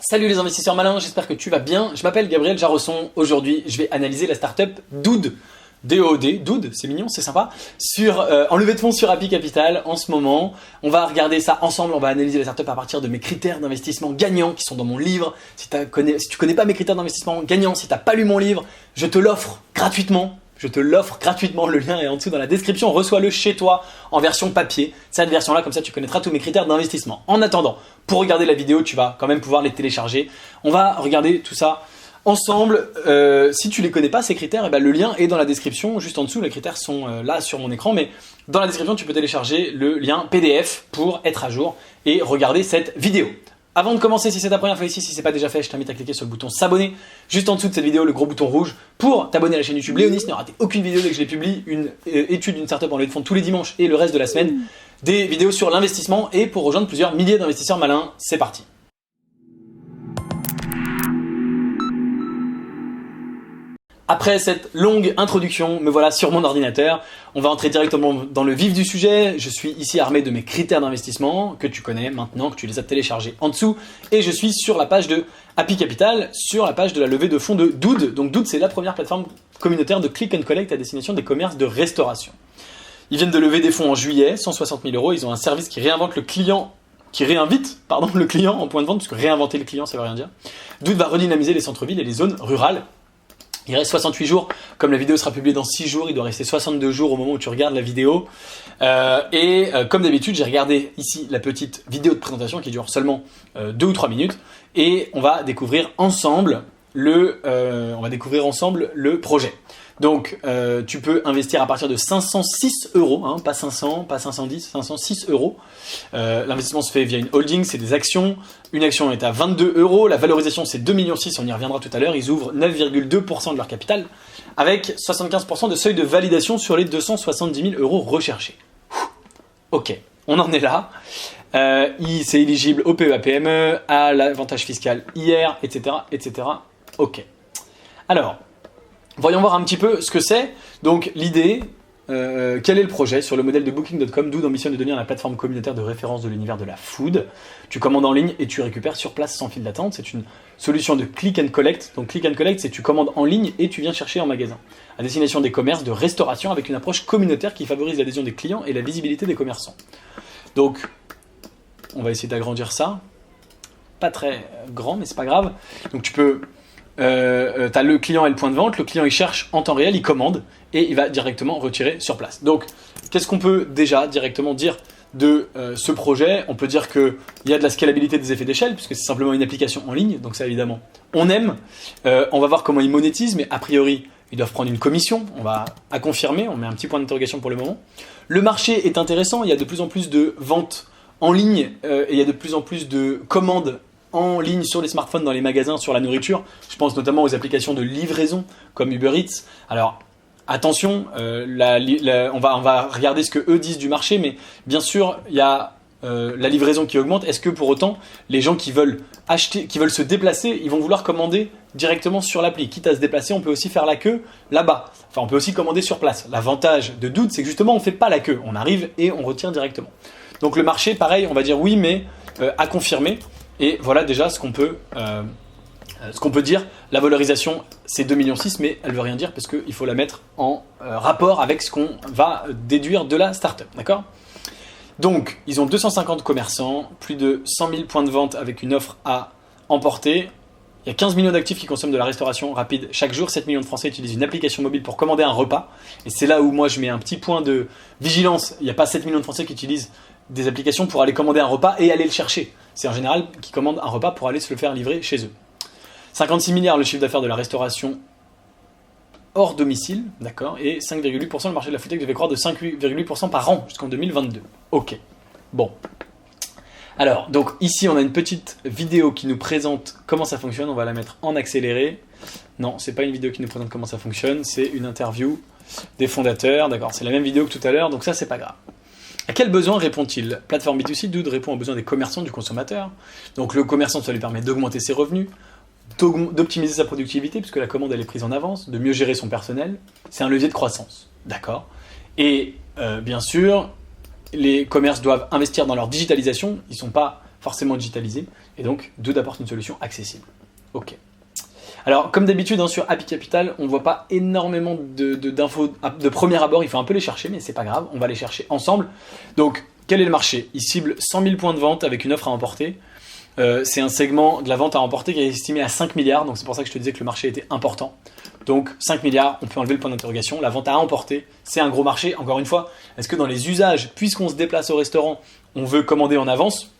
Salut les investisseurs malins, j'espère que tu vas bien. Je m'appelle Gabriel Jarosson. Aujourd'hui, je vais analyser la startup Dood. DOD, Dood, c'est mignon, c'est sympa, en levée de fonds sur Happy Capital en ce moment. On va regarder ça ensemble, on va analyser la startup à partir de mes critères d'investissement gagnants qui sont dans mon livre. Si tu connais pas mes critères d'investissement gagnants, si tu n'as pas lu mon livre, je te l'offre gratuitement. Le lien est en dessous dans la description, reçois-le chez toi en version papier. Cette version-là, comme ça tu connaîtras tous mes critères d'investissement. En attendant, pour regarder la vidéo, tu vas quand même pouvoir les télécharger. On va regarder tout ça ensemble. Si tu les connais pas, ces critères, eh ben, le lien est dans la description, juste en dessous. Les critères sont là sur mon écran, mais dans la description, tu peux télécharger le lien PDF pour être à jour et regarder cette vidéo. Avant de commencer, si c'est ta première fois ici, si ce n'est pas déjà fait, je t'invite à cliquer sur le bouton s'abonner. Juste en dessous de cette vidéo, le gros bouton rouge pour t'abonner à la chaîne YouTube Léonis. Ne rater aucune vidéo dès que je les publie. Une étude d'une startup en levée de fonds tous les dimanches et le reste de la semaine. Des vidéos sur l'investissement et pour rejoindre plusieurs milliers d'investisseurs malins. C'est parti. Après cette longue introduction, me voilà sur mon ordinateur. On va entrer directement dans le vif du sujet. Je suis ici armé de mes critères d'investissement que tu connais maintenant, que tu les as téléchargés en dessous. Et je suis sur la page de Happy Capital, sur la page de la levée de fonds de Dood. Donc Dood, c'est la première plateforme communautaire de click and collect à destination des commerces de restauration. Ils viennent de lever des fonds en juillet, 160 000 €. Ils ont un service qui réinvite le client en point de vente, parce que réinventer le client, ça veut rien dire. Dood va redynamiser les centres-villes et les zones rurales. Il reste 68 jours, comme la vidéo sera publiée dans 6 jours, il doit rester 62 jours au moment où tu regardes la vidéo. Comme d'habitude, j'ai regardé ici la petite vidéo de présentation qui dure seulement 2 ou 3 minutes. Et on va découvrir ensemble le projet. Donc, tu peux investir à partir de 506 €, hein, pas 500, pas 510, 506 €. L'investissement se fait via une holding, c'est des actions. Une action est à 22 €. La valorisation, c'est 2,6 millions, on y reviendra tout à l'heure. Ils ouvrent 9,2% de leur capital, avec 75% de seuil de validation sur les 270 000 € recherchés. Ok, on en est là. C'est éligible au PEA-PME, à l'avantage fiscal IR, etc., etc. Ok. Alors, voyons voir un petit peu ce que c'est. Donc l'idée, quel est le projet? Sur le modèle de Booking.com, Dood ambitionne de devenir la plateforme communautaire de référence de l'univers de la food. Tu commandes en ligne et tu récupères sur place sans fil d'attente. C'est une solution de click and collect. Donc click and collect, c'est tu commandes en ligne et tu viens chercher en magasin. À destination des commerces de restauration avec une approche communautaire qui favorise l'adhésion des clients et la visibilité des commerçants. Donc, on va essayer d'agrandir ça. Pas très grand, mais c'est pas grave. Donc tu peux... t'as le client et le point de vente, le client il cherche en temps réel, il commande et il va directement retirer sur place. Donc qu'est-ce qu'on peut déjà directement dire de ce projet? On peut dire qu'il y a de la scalabilité des effets d'échelle puisque c'est simplement une application en ligne, donc ça évidemment on aime. On va voir comment ils monétisent, mais a priori ils doivent prendre une commission, on va à confirmer, on met un petit point d'interrogation pour le moment. Le marché est intéressant, il y a de plus en plus de ventes en ligne et il y a de plus en plus de commandes en ligne sur les smartphones, dans les magasins, sur la nourriture. Je pense notamment aux applications de livraison comme Uber Eats. Alors attention, on va regarder ce que eux disent du marché, mais bien sûr il y a la livraison qui augmente. Est-ce que pour autant les gens qui veulent acheter, qui veulent se déplacer, ils vont vouloir commander directement sur l'appli? Quitte à se déplacer, on peut aussi faire la queue là-bas. Enfin, on peut aussi commander sur place. L'avantage de Dood, c'est que justement on ne fait pas la queue, on arrive et on retire directement. Donc le marché, pareil, on va dire oui, mais à confirmer. Et voilà déjà ce qu'on peut dire. La valorisation, c'est 2,6 millions, mais elle ne veut rien dire parce qu'il faut la mettre en rapport avec ce qu'on va déduire de la startup. D'accord ? Donc, ils ont 250 commerçants, plus de 100 000 points de vente avec une offre à emporter. Il y a 15 millions d'actifs qui consomment de la restauration rapide chaque jour. 7 millions de Français utilisent une application mobile pour commander un repas. Et c'est là où moi je mets un petit point de vigilance. Il n'y a pas 7 millions de Français qui utilisent des applications pour aller commander un repas et aller le chercher. C'est en général qui commandent un repas pour aller se le faire livrer chez eux. 56 milliards le chiffre d'affaires de la restauration hors domicile, d'accord, et 5,8% le marché de la food tech devait croître de 5,8% par an jusqu'en 2022. Ok, bon. Alors, donc ici on a une petite vidéo qui nous présente comment ça fonctionne, on va la mettre en accéléré. Non, c'est pas une vidéo qui nous présente comment ça fonctionne, c'est une interview des fondateurs, d'accord, c'est la même vidéo que tout à l'heure, donc ça c'est pas grave. À quel besoin répond-il? Plateforme B2C, Dood répond aux besoins des commerçants, du consommateur. Donc le commerçant, ça lui permet d'augmenter ses revenus, d'optimiser sa productivité, puisque la commande elle est prise en avance, de mieux gérer son personnel. C'est un levier de croissance, d'accord. Et bien sûr, les commerces doivent investir dans leur digitalisation. Ils ne sont pas forcément digitalisé, et donc Dude apporte une solution accessible. Ok. Alors, comme d'habitude, hein, sur Happy Capital, on ne voit pas énormément d'infos de premier abord, il faut un peu les chercher, mais c'est pas grave, on va les chercher ensemble. Donc, quel est le marché? Il cible 100 000 points de vente avec une offre à emporter. C'est un segment de la vente à emporter qui est estimé à 5 milliards, donc c'est pour ça que je te disais que le marché était important. Donc 5 milliards, on peut enlever le point d'interrogation. La vente à emporter, c'est un gros marché. Encore une fois, est-ce que dans les usages, puisqu'on se déplace au restaurant, on veut commander en avance?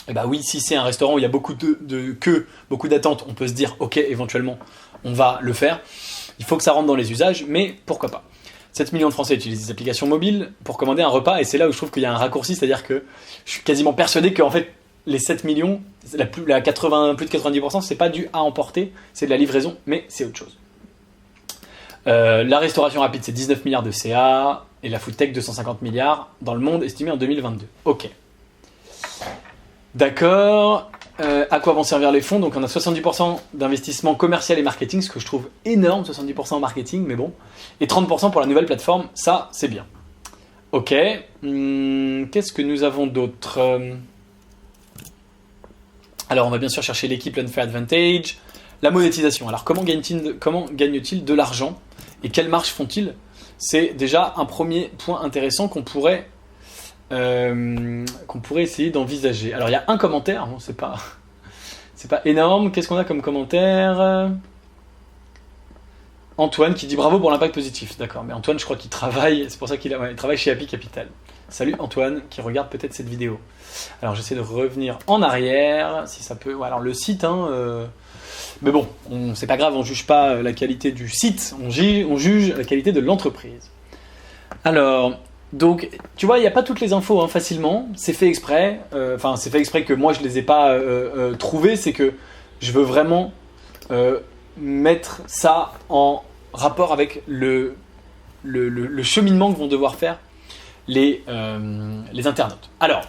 Eh bien oui, si c'est un restaurant où il y a beaucoup de queues, beaucoup d'attentes, on peut se dire ok, éventuellement, on va le faire. Il faut que ça rentre dans les usages, mais pourquoi pas? 7 millions de Français utilisent des applications mobiles pour commander un repas, et c'est là où je trouve qu'il y a un raccourci, c'est-à-dire que je suis quasiment persuadé qu'en fait, les 7 millions, plus de 90%, c'est pas du à emporter, c'est de la livraison, mais c'est autre chose. La restauration rapide, c'est 19 milliards de CA, et la food tech, 250 milliards dans le monde, estimé en 2022. Ok. D'accord. À quoi vont servir les fonds? Donc on a 70% d'investissement commercial et marketing, ce que je trouve énorme, 70% en marketing, mais bon. Et 30% pour la nouvelle plateforme, ça c'est bien. Ok. Qu'est-ce que nous avons d'autre? Alors on va bien sûr chercher l'équipe Unfair Advantage. La monétisation. Alors comment gagnent-ils de l'argent? Et quelles marges font-ils? C'est déjà un premier point intéressant qu'on pourrait essayer d'envisager. Alors il y a un commentaire, bon, c'est pas énorme. Qu'est-ce qu'on a comme commentaire? Antoine qui dit bravo pour l'impact positif. D'accord, mais Antoine, je crois qu'il travaille, c'est pour ça qu'il travaille chez Happy Capital. Salut Antoine qui regarde peut-être cette vidéo. Alors j'essaie de revenir en arrière, si ça peut. Alors le site, mais bon, c'est pas grave, on juge pas la qualité du site, on juge la qualité de l'entreprise. Alors. Donc, tu vois, il n'y a pas toutes les infos facilement, c'est fait exprès, c'est fait exprès que moi je ne les ai pas trouvées, c'est que je veux vraiment mettre ça en rapport avec le cheminement que vont devoir faire les internautes. Alors,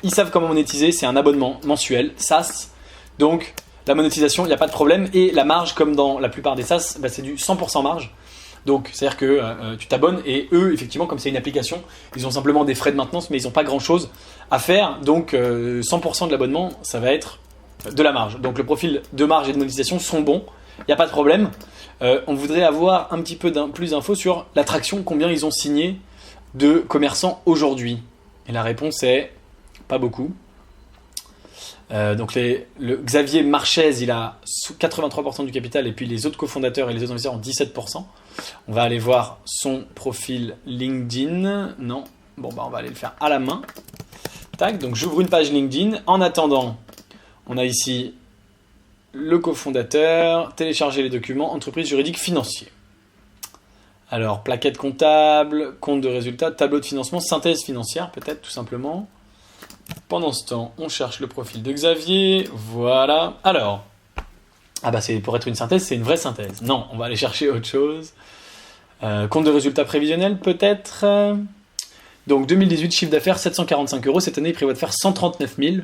ils savent comment monétiser, c'est un abonnement mensuel, SaaS, donc la monétisation, il n'y a pas de problème, et la marge, comme dans la plupart des SaaS, c'est du 100% marge. Donc, c'est-à-dire que tu t'abonnes et eux, effectivement, comme c'est une application, ils ont simplement des frais de maintenance, mais ils n'ont pas grand-chose à faire. Donc, 100% de l'abonnement, ça va être de la marge. Donc, le profil de marge et de monétisation sont bons. Il n'y a pas de problème. On voudrait avoir un petit peu plus d'infos sur l'attraction, combien ils ont signé de commerçants aujourd'hui. Et la réponse est pas beaucoup. Donc le Xavier Marchez, il a 83% du capital et puis les autres cofondateurs et les autres investisseurs ont 17%. On va aller voir son profil LinkedIn. Non, bon on va aller le faire à la main. Tac, donc j'ouvre une page LinkedIn. En attendant, on a ici le cofondateur, télécharger les documents, entreprise juridique financier. Alors plaquette comptable, compte de résultats, tableau de financement, synthèse financière peut-être tout simplement. Pendant ce temps, on cherche le profil de Xavier. Voilà. Alors, c'est pour être une synthèse, c'est une vraie synthèse. Non, on va aller chercher autre chose. Compte de résultats prévisionnels, peut-être. Donc, 2018, chiffre d'affaires 745 €. Cette année, il prévoit de faire 139 000,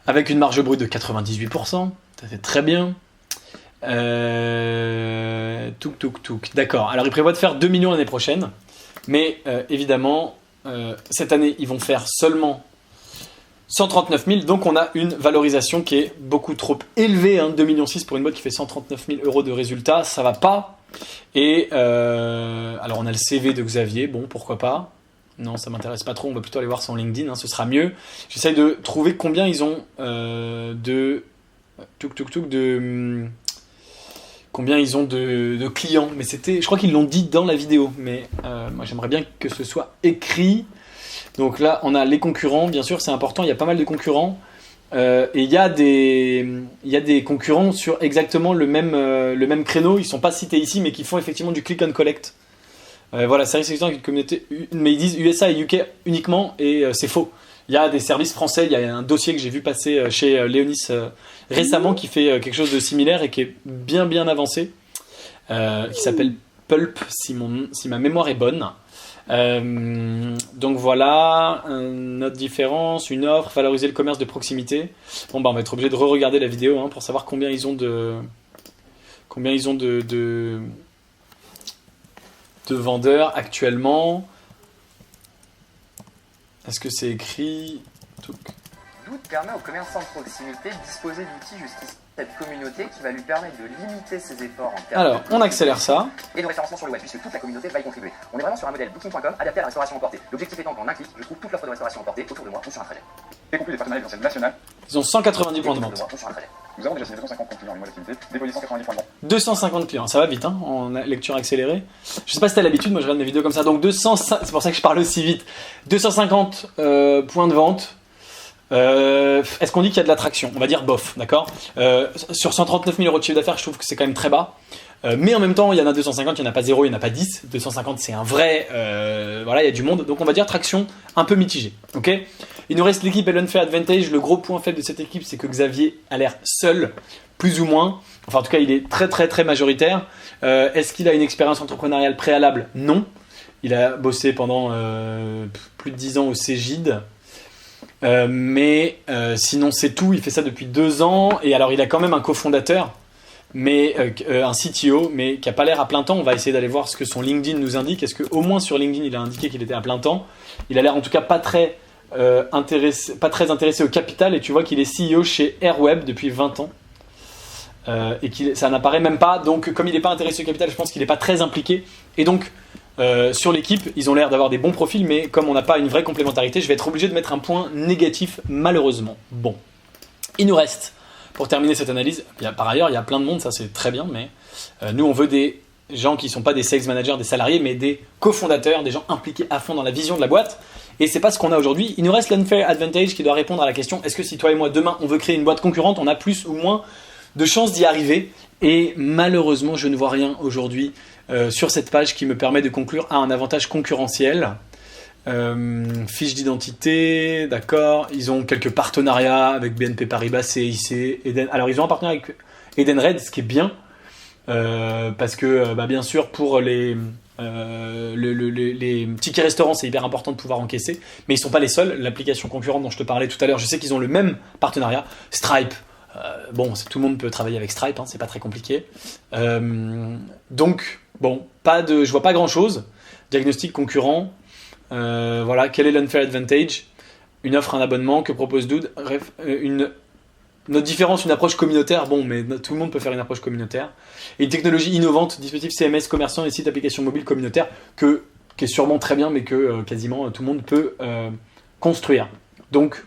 avec une marge brute de 98%. Ça, c'est très bien. D'accord. Alors, il prévoit de faire 2 millions l'année prochaine. Mais, évidemment, cette année, ils vont faire seulement 139 000, donc on a une valorisation qui est beaucoup trop élevée, 2,6 millions pour une boîte qui fait 139 000 € de résultats, ça va pas. Et alors on a le CV de Xavier, bon pourquoi pas. Non, ça m'intéresse pas trop, on va plutôt aller voir son LinkedIn, ce sera mieux. J'essaye de trouver combien ils ont combien ils ont de clients, mais je crois qu'ils l'ont dit dans la vidéo, mais moi j'aimerais bien que ce soit écrit. Donc là, on a les concurrents, bien sûr, c'est important, il y a pas mal de concurrents. Et il y a des concurrents sur exactement le même créneau, ils ne sont pas cités ici, mais qui font effectivement du click and collect. Voilà, service existant avec une communauté, mais ils disent USA et UK uniquement, et c'est faux. Il y a des services français, il y a un dossier que j'ai vu passer chez Léonis récemment qui fait quelque chose de similaire et qui est bien avancé, qui s'appelle Pulp, si ma mémoire est bonne. Donc voilà, notre différence, une offre, valoriser le commerce de proximité. Bon on va être obligé de re-regarder la vidéo pour savoir combien ils ont de vendeurs actuellement. Est-ce que c'est écrit? Dood permet aux commerçants de proximité de disposer d'outils jusqu'ici cette communauté qui va lui permettre de limiter ses efforts en termes Alors, on accélère ça. et de référencement sur le web, puisque toute la communauté va y contribuer. On est vraiment sur un modèle Booking.com adapté à la restauration emportée. L'objectif étant qu'en un clic, je trouve toute l'offre de restauration emportée autour de moi ou sur un trajet. Y compris les partenariats potentiels nationaux. Ils ont 190 points de Autour de vente. moi ou sur un trajet. Nous avons déjà signé 250 comptes clients en mois d'activité, déployé 190 points de vente. 250 clients, ça va vite hein, en lecture accélérée. Je sais pas si t'as l'habitude, moi je regarde mes vidéos comme ça. Donc 200, c'est pour ça que je parle aussi vite. 250 points de vente. Est-ce qu'on dit qu'il y a de l'attraction? On va dire bof, d'accord. Sur 139 000 euros de chiffre d'affaires, je trouve que c'est quand même très bas. Mais en même temps, il y en a 250, il n'y en a pas 0, il n'y en a pas 10. 250, c'est un vrai... voilà, il y a du monde. Donc on va dire traction un peu mitigée. Ok. Il nous reste l'équipe Elonfair Advantage. Le gros point faible de cette équipe, c'est que Xavier a l'air seul, plus ou moins. Enfin, en tout cas, il est très majoritaire. Est-ce qu'il a une expérience entrepreneuriale préalable? Non. Il a bossé pendant plus de 10 ans au Cégide. Mais sinon, c'est tout. Il fait ça depuis 2 ans. Et alors, il a quand même un cofondateur, mais un CTO, mais qui n'a pas l'air à plein temps. On va essayer d'aller voir ce que son LinkedIn nous indique. Est-ce qu'au moins sur LinkedIn, il a indiqué qu'il était à plein temps? Il a l'air en tout cas pas très intéressé au capital. Et tu vois qu'il est CEO chez Airweb depuis 20 ans. Et ça n'apparaît même pas. Donc, comme il n'est pas intéressé au capital, je pense qu'il n'est pas très impliqué. Et donc, sur l'équipe, ils ont l'air d'avoir des bons profils, mais comme on n'a pas une vraie complémentarité, je vais être obligé de mettre un point négatif, malheureusement. Bon, il nous reste, pour terminer cette analyse, par ailleurs, il y a plein de monde, ça c'est très bien, mais nous on veut des gens qui ne sont pas des sales managers, des salariés, mais des cofondateurs, des gens impliqués à fond dans la vision de la boîte. Et c'est pas ce qu'on a aujourd'hui. Il nous reste l'Unfair Advantage qui doit répondre à la question: est-ce que si toi et moi demain on veut créer une boîte concurrente, on a plus ou moins de chances d'y arriver? Et malheureusement, je ne vois rien aujourd'hui sur cette page qui me permet de conclure à un avantage concurrentiel. Fiche d'identité, d'accord. Ils ont quelques partenariats avec BNP Paribas, CIC, Eden. Alors ils ont un partenariat avec Edenred, ce qui est bien, parce que bien sûr pour les tickets restaurants, c'est hyper important de pouvoir encaisser, mais ils ne sont pas les seuls. L'application concurrente dont je te parlais tout à l'heure, je sais qu'ils ont le même partenariat. Stripe. Bon, tout le monde peut travailler avec Stripe, hein, c'est pas très compliqué. Donc, bon, je vois pas grand chose. Diagnostic concurrent, voilà. Quel est l'Unfair Advantage? Une offre, un abonnement, que propose Dood? Notre différence, une approche communautaire, bon, mais tout le monde peut faire une approche communautaire. Et une technologie innovante, dispositif CMS, commerçant et site application mobile communautaire, qui est sûrement très bien, mais que quasiment tout le monde peut construire. Donc,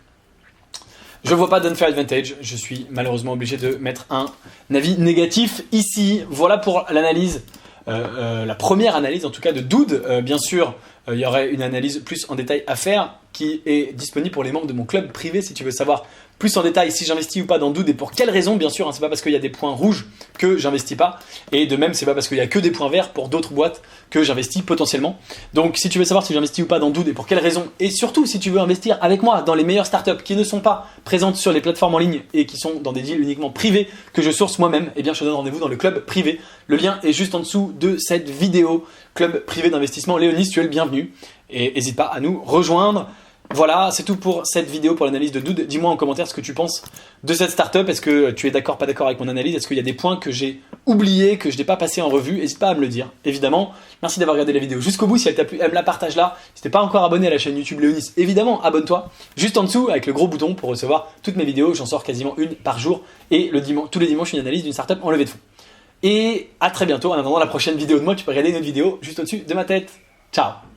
je vois pas d'Unfair Advantage, je suis malheureusement obligé de mettre un avis négatif ici. Voilà pour l'analyse, la première analyse en tout cas de Dood. Bien sûr, il y aurait une analyse plus en détail à faire qui est disponible pour les membres de mon club privé si tu veux savoir plus en détail si j'investis ou pas dans Dood et pour quelles raisons. Bien sûr, hein, c'est pas parce qu'il y a des points rouges que j'investis pas, et de même c'est pas parce qu'il y a que des points verts pour d'autres boîtes que j'investis potentiellement. Donc si tu veux savoir si j'investis ou pas dans Dood et pour quelles raisons, et surtout si tu veux investir avec moi dans les meilleures startups qui ne sont pas présentes sur les plateformes en ligne et qui sont dans des deals uniquement privés que je source moi-même, eh bien je te donne rendez-vous dans le club privé. Le lien est juste en dessous de cette vidéo. Club privé d'investissement. Léonis, tu es le bienvenu et n'hésite pas à nous rejoindre. Voilà, c'est tout pour cette vidéo, pour l'analyse de Dood. Dis-moi en commentaire ce que tu penses de cette startup. Est-ce que tu es d'accord, pas d'accord avec mon analyse? Est-ce qu'il y a des points que j'ai oubliés, que je n'ai pas passé en revue? N'hésite pas à me le dire, évidemment. Merci d'avoir regardé la vidéo jusqu'au bout. Si elle t'a plu, aime-la, partage-la. Si t'es pas encore abonné à la chaîne YouTube Léonis, évidemment, abonne-toi. Juste en dessous, avec le gros bouton pour recevoir toutes mes vidéos. J'en sors quasiment une par jour. Et tous les dimanches, une analyse d'une startup en levée de fonds. Et à très bientôt. En attendant la prochaine vidéo de moi, tu peux regarder une autre vidéo juste au-dessus de ma tête. Ciao!